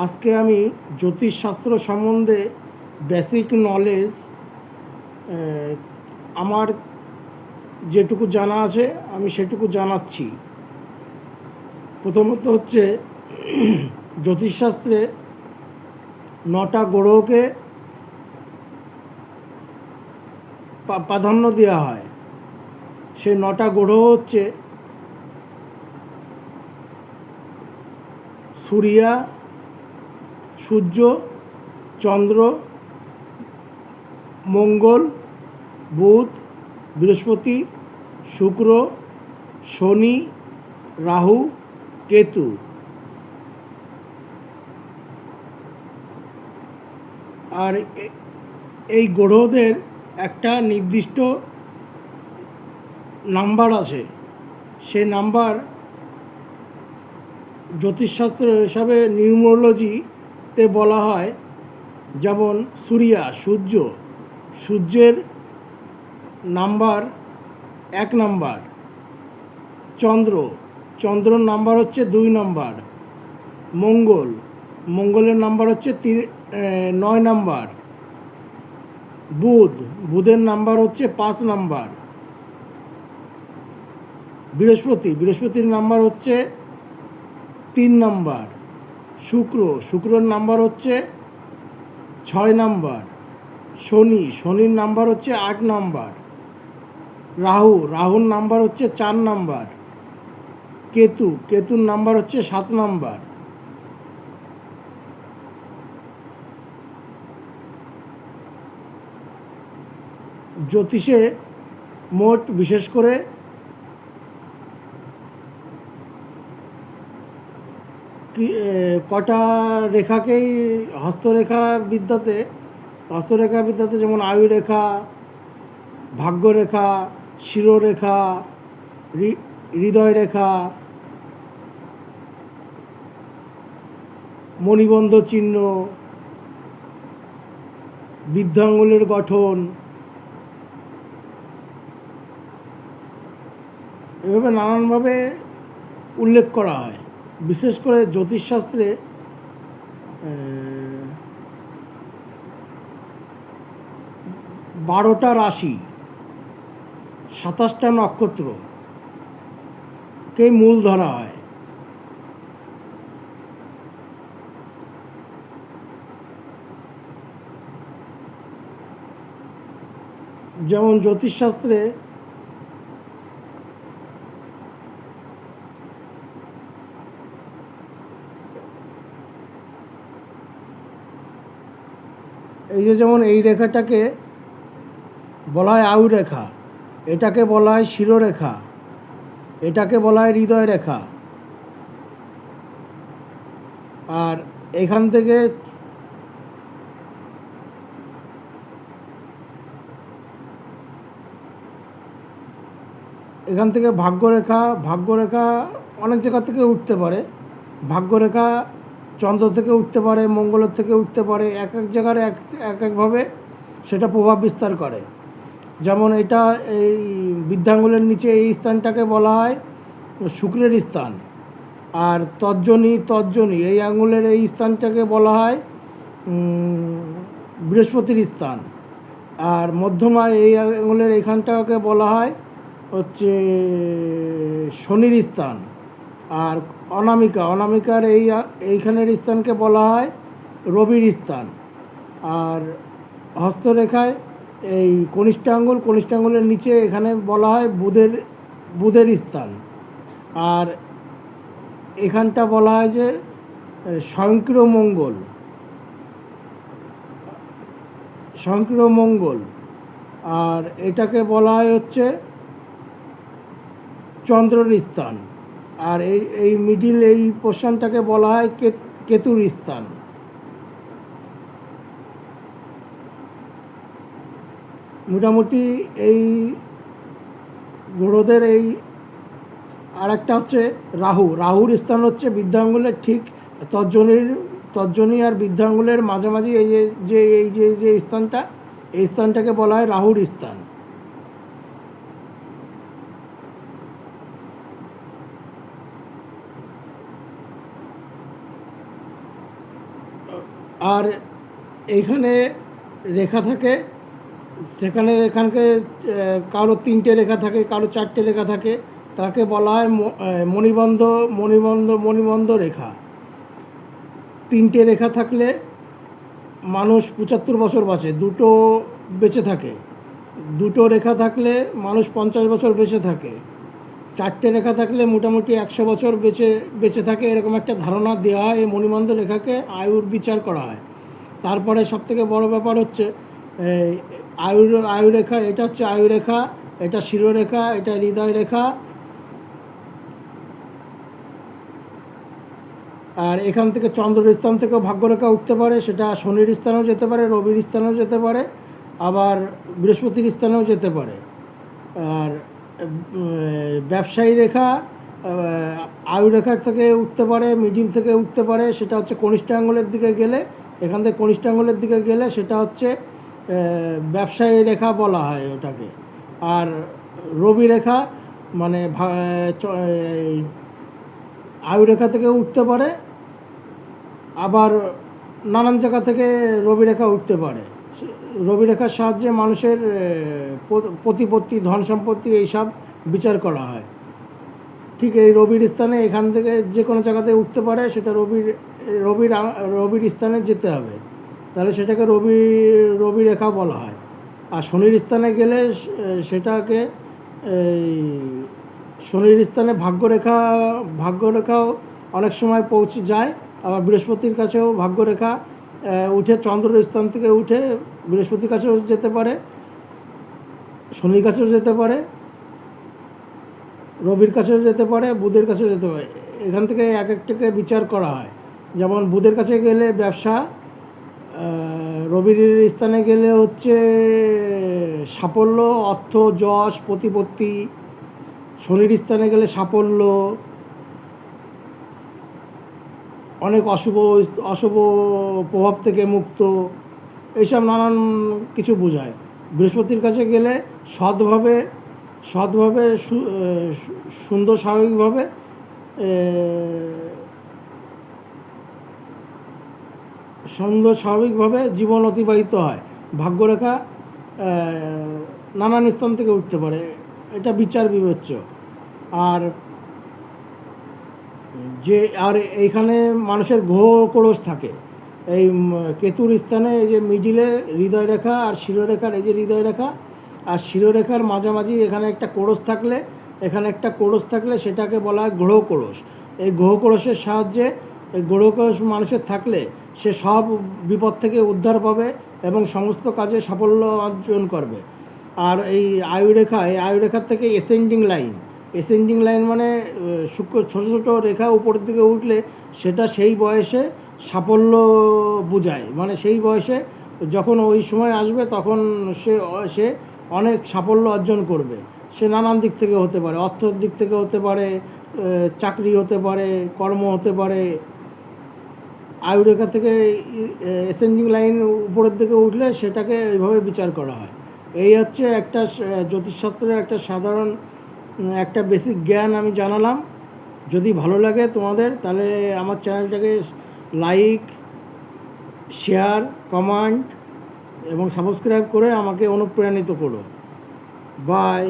আজকে আমি জ্যোতিষশাস্ত্র সম্বন্ধে বেসিক নলেজ আমার যেটুকু জানা আছে আমি সেটুকু জানাচ্ছি। প্রথমত হচ্ছে জ্যোতিষশাস্ত্রে 9টা গ্রহকে প্রাধান্য দেওয়া হয়। সেই 9টা গ্রহ হচ্ছে সূর্য, সূর্য, চন্দ্র, মঙ্গল, বুধ, বৃহস্পতি, শুক্র, শনি, রাহু, কেতু। আর এই গ্রহদের একটা নির্দিষ্ট নাম্বার আছে। সেই নাম্বার জ্যোতিষশাস্ত্র হিসাবে নিউমোলজিতে বলা হয়। যেমন সূর্য, সূর্যের নাম্বার 1 নাম্বার। চন্দ্রর নাম্বার হচ্ছে 2 নাম্বার। মঙ্গলের নাম্বার হচ্ছে 9 নাম্বার। বুধের নাম্বার হচ্ছে 5 নাম্বার। বৃহস্পতির নাম্বার হচ্ছে 3 নাম্বার। শুক্রর নাম্বার হচ্ছে 6 নাম্বার। শনির নাম্বার হচ্ছে 8 নাম্বার। রাহুর নাম্বার হচ্ছে 4 নাম্বার। কেতুর নাম্বার হচ্ছে 7 নাম্বার। জ্যোতিষে মোট বিশেষ করে কটা রেখাকেই হস্তরেখা বিদ্যাতে যেমন আয়ুরেখা, ভাগ্যরেখা, শিরোরেখা, হৃদয় রেখা, মণিবন্ধ চিহ্ন, বৃদ্ধাঙ্গুলের গঠন, এভাবে নানানভাবে উল্লেখ করা হয়। বিশেষ করে জ্যোতিষশাস্ত্রে 12টা রাশি, 27টা নক্ষত্রকে মূল ধরা হয়। যেমন জ্যোতিষশাস্ত্রে যেমন এই রেখাটাকে বলা হয় আয়ুরেখা, এটাকে বলা হয় শিরোরেখা, এটাকে বলা হয় হৃদয় রেখা। আর এখান থেকে ভাগ্যরেখা অনেক জায়গা থেকে উঠতে পারে। ভাগ্যরেখা চন্দ্র থেকে উঠতে পারে, মঙ্গলের থেকে উঠতে পারে। এক এক জায়গার একভাবে সেটা প্রভাব বিস্তার করে। যেমন এটা এই বৃদ্ধাঙ্গুলের নিচে এই স্থানটাকে বলা হয় শুক্রের স্থান। আর তর্জনী এই আঙুলের এই স্থানটাকে বলা হয় বৃহস্পতির স্থান। আর মধ্যমা এই আঙুলের এইখানটাকে বলা হয় হচ্ছে শনির স্থান। আর অনামিকার এইখানের স্থানকে বলা হয় রবির স্থান। আর হস্তরেখায় এই কনিষ্ঠ আঙুলের নিচে এখানে বলা হয় বুধের স্থান। আর এখানটা বলা হয় যে স্বয়ংক্রিয় মঙ্গল। আর এটাকে বলা হয় হচ্ছে চন্দ্রের স্থান। আর এই মিডিল এই পোর্শনটাকে বলা হয় কেতুর স্থান। মোটামুটি এই গ্রহদের এই আর একটা হচ্ছে রাহুর স্থান হচ্ছে বৃদ্ধাঙ্গুলের ঠিক তর্জনী আর বৃদ্ধাঙ্গুলের মাঝামাঝি যে স্থানটা, এই স্থানটাকে বলা হয় রাহুর স্থান। আর এইখানে রেখা থাকে, সেখানে এখানকে কারো 3টে রেখা থাকে, কারো 4টে রেখা থাকে, তাকে বলা হয় মণিবন্ধ মণিবন্ধ রেখা। 3টে রেখা থাকলে মানুষ 75 বছর বাঁচে, 2টো বেঁচে থাকে। 2টো রেখা থাকলে মানুষ 50 বছর বেঁচে থাকে। 4টে রেখা থাকলে মোটামুটি 100 বছর বেঁচে থাকে, এরকম একটা ধারণা দেওয়া হয়। এই মণিবন্ধ রেখাকে আয়ুর বিচার করা হয়। তারপরে সবথেকে বড় ব্যাপার হচ্ছে আয়ুরেখা। এটা হচ্ছে আয়ুরেখা, এটা শিরোরেখা, এটা হৃদয় রেখা। আর এখান থেকে চন্দ্রের স্থান থেকেও ভাগ্যরেখা উঠতে পারে, সেটা শনির স্থানেও যেতে পারে, রবির স্থানেও যেতে পারে, আবার বৃহস্পতির স্থানেও যেতে পারে। আর ব্যবসায়ী রেখা আয়ুরেখার থেকে উঠতে পারে, মিডিল থেকে উঠতে পারে, সেটা হচ্ছে কনিষ্ঠ আঙুলের দিকে গেলে। এখান থেকে কনিষ্ঠ আঙুলের দিকে গেলে সেটা হচ্ছে ব্যবসায়ী রেখা বলা হয় ওটাকে। আর রবি রেখা মানে আয়ুরেখা থেকে উঠতে পারে, আবার নানান জায়গা থেকে রবি রেখা উঠতে পারে। রবি রেখার সাহায্যে মানুষের প্রতিপত্তি, ধন সম্পত্তি এইসব বিচার করা হয়। ঠিক এই রবির স্থানে এখান থেকে যে কোনো জায়গাতে উঠতে পারে, সেটা রবির স্থানে যেতে হবে, তাহলে সেটাকে রবি রেখা বলা হয়। আর শনির স্থানে গেলে সেটাকে শনির স্থানে ভাগ্যরেখাও অনেক সময় পৌঁছে যায়। আবার বৃহস্পতির কাছেও ভাগ্যরেখা উঠে, চন্দ্রের স্থান থেকে উঠে বৃহস্পতির কাছেও যেতে পারে, শনির কাছেও যেতে পারে, রবির কাছেও যেতে পারে, বুধের কাছেও যেতে পারে। এখান থেকে এক একটাকে বিচার করা হয়। যেমন বুধের কাছে গেলে ব্যবসা, রবির স্থানে গেলে হচ্ছে সাফল্য, অর্থ, যশ, প্রতিপত্তি। শনির স্থানে গেলে সাফল্য, অনেক অশুভ প্রভাব থেকে মুক্ত, এইসব নানান কিছু বোঝায়। বৃহস্পতির কাছে গেলে সৎভাবে সুন্দর স্বাভাবিকভাবে জীবন অতিবাহিত হয়। ভাগ্যরেখা নানান স্থান থেকে উঠতে পারে, এটা বিচার বিবেচ্য। আর এইখানে মানুষের গ্রহ কলস থাকে। এই কেতুর স্থানে এই যে মিডিলে হৃদয় রেখা, আর শিরোরেখার এই যে হৃদয় রেখা আর শিরোরেখার মাঝামাঝি এখানে একটা কোরস থাকলে সেটাকে বলা হয় গ্রহ কলস। এই গ্রহ কলসের সাহায্যে, এই গ্রহ কলস মানুষের থাকলে সে সব বিপদ থেকে উদ্ধার পাবে এবং সমস্ত কাজে সাফল্য অর্জন করবে। আর এই আয়ুরেখার থেকে এসেন্ডিং লাইন মানে ছোটো ছোটো রেখা উপরের দিকে উঠলে সেটা সেই বয়সে সাফল্য বোঝায়। মানে সেই বয়সে যখন ওই সময় আসবে তখন সে অনেক সাফল্য অর্জন করবে। সে নানান দিক থেকে হতে পারে, অর্থের দিক থেকে হতে পারে, চাকরি হতে পারে, কর্ম হতে পারে। আয়ুরেখা থেকে অ্যাসেন্ডিং লাইন উপরের দিকে উঠলে সেটাকে এইভাবে বিচার করা হয়। এই হচ্ছে একটা জ্যোতিষশাস্ত্রের একটা সাধারণ একটা বেসিক জ্ঞান আমি জানালাম। যদি ভালো লাগে তোমাদের, তাহলে আমার চ্যানেলটাকে লাইক, শেয়ার, কমেন্ট এবং সাবস্ক্রাইব করে আমাকে অনুপ্রাণিত করো। বাই।